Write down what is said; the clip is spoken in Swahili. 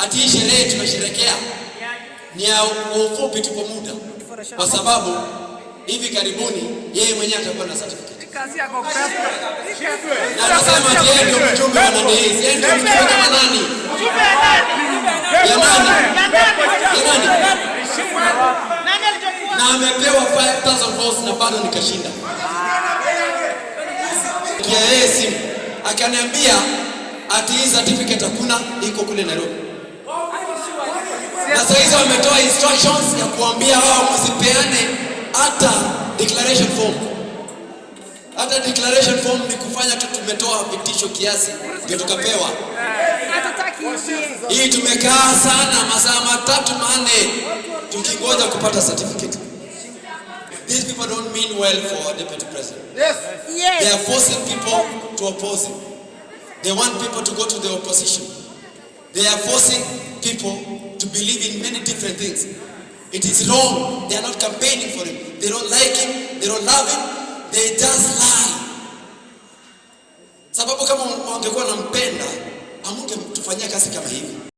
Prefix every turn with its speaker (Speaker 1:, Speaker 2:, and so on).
Speaker 1: ati hii sherehe tunasherehekea ni ya ufupi tu kwa muda, kwa sababu hivi karibuni yeye mwenyewe atakuwa na certificate.
Speaker 2: Kazi yako pesa.
Speaker 1: Na anasema ati yeye ndio mjumbe wa Nandi Hills. Yeye ndio mjumbe wa nani? Ya nani? Na amepewa 5,000 votes na bado nikashinda. Yeye simu akaniambia ati hii certificate hakuna, iko kule Nairobi. Na sasa hizo wametoa instructions ya kuambia wao msipeane hata declaration form. Hata declaration form ni kufanya tu, tumetoa vitisho kiasi ndio tukapewa. Hii tumekaa sana masaa 3-4 tukingoja kupata certificate. These people don't mean well for deputy president.
Speaker 2: Yes.
Speaker 1: They are forcing people to oppose him. They want people to go to the opposition. They are forcing people to believe in many different things. It is wrong. They are not campaigning for him. They don't like him. They don't love him. They just lie. Sababu kama wangekuwa nampenda, amungetufanyia kazi kama hivi.